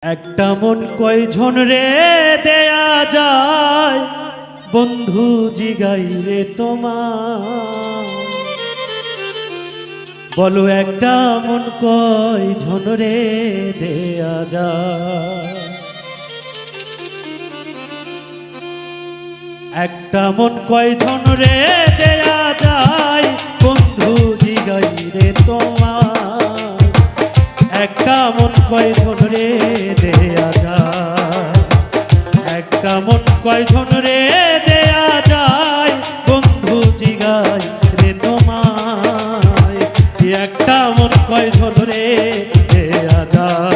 একটা মন কয়জন রে দেয়া যায় বন্ধু জিগাই রে তোমার বলো একটা মন কয়জন রে দেয়া যায় একটা মন কয়জন রে দেয়া যায় বন্ধু জিগাই রে তোমার একটা মন কয়জন রে দেয়া যায় একটা মন কয়জন রে দেয়া যায় বন্ধু জিগাই রে তোমায় একটা মন কয়জন রে দেয়া যায়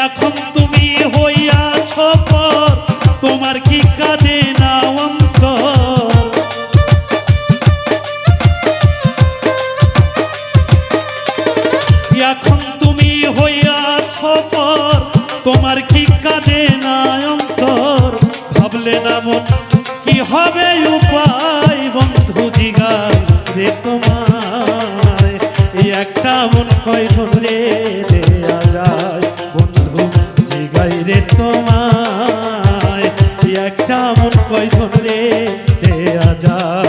এখন তুমি হইয়াছ পর তোমার কি কাঁদে না অন্তর এখন তুমি হইয়াছ পর তোমার কি কাঁদে না অন্তর ভাবলে না মন কি হবে উপায় বন্ধু জিগাই রে তোমায় একটা মন কয়জন রে দেয়া যায় বন্ধু জিগাই রে তোমায় একটা মন কয়জন রে দেয়া যায়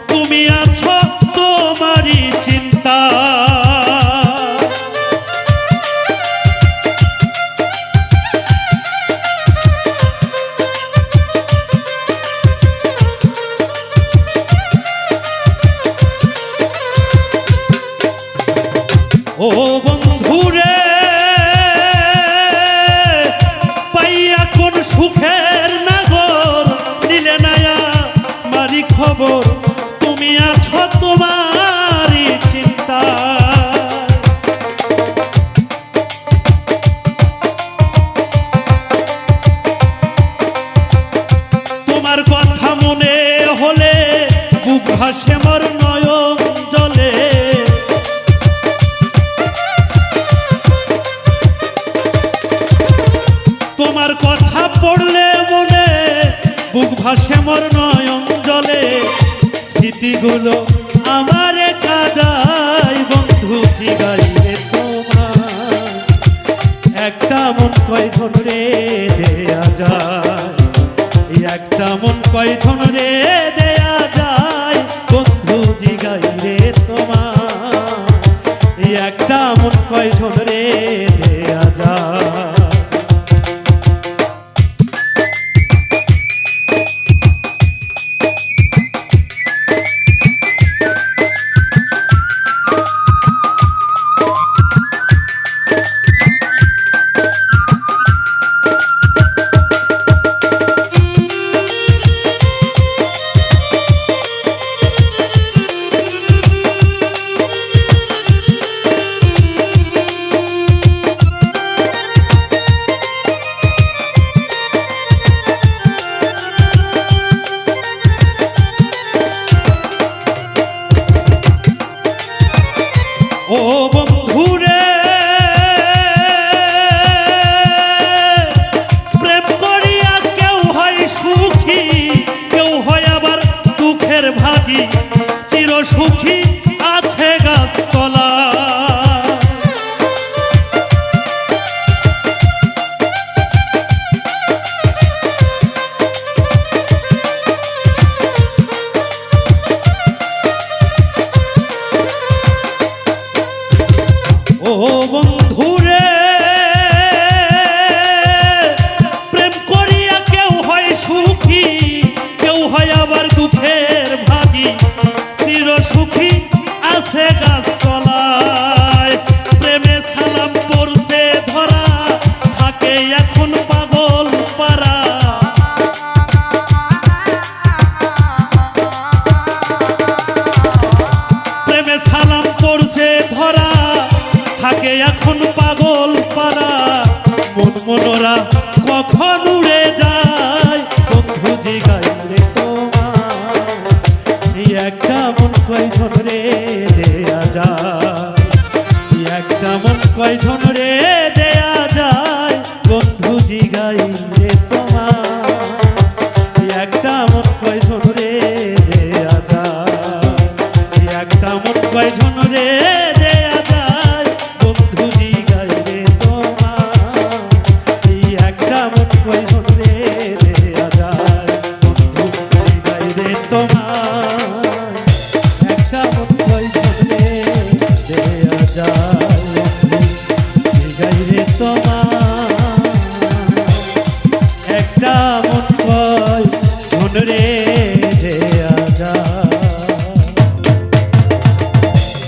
তুমি আছো তোমারই চিন্তা ও বন্ধুরে পাইয়া কোন সুখের নাগর দিলে না মারি খবর তুমি আছো তোমারই চিন্তা তোমার কথা মনে হলে বুক ভাসে মোর নয়ন জলে তোমার কথা পড়লে মনে বুক ভাসে মোর নয়ন জলে স্মৃতিগুলো আমারে কাঁদায় বন্ধু জিগাই রে তোমার একটা মন কয়জন রে দেয়া যায় একটা মন কয়জন রে দেয়া যায় বন্ধু জিগাই রে তোমার, একটা মন কয়জন রে দেয়া যায়। ও বন্ধুরে প্রেম করিয়া কেউ হয় সুখী, কেউ হয় আবার দুঃখের ভাগী, চির সুখী আছে গাছতলা। ও বন্ধুরে প্রেম করিয়া কেউ হয় সুখী, কেউ হয় আবার দুঃখের ভাগী, চির সুখী আছে গাছতলায়। প্রেমে সালাম পড়ছে ধরা, থাকে এখন পাগল পারা। প্রেমে সালাম পড়ছে ধরা, থাকে এখন পাগল পারা। মন মনোরা কখন উড়ে যায় বন্ধু জিগাই রে তোমার, একটা মন কয়জন রে দেয়া যায়, একটা মন কয়জন রে দেয়া যায় বন্ধু জিগাই রে তোমার, একটা মন কয়জন রে দেয়া যায়, একটা মন কয়জন রে দেয়া যায় বন্ধু জিগাই রে তোমার, একটা মন কয়জন রে দেয়া যায় বন্ধু জিগাই রে তোমার, একটা মন কয়জন রে দেয়া যায় বন্ধু জিগাই রে তোমার, একটা মন কয়জন রে দেয়া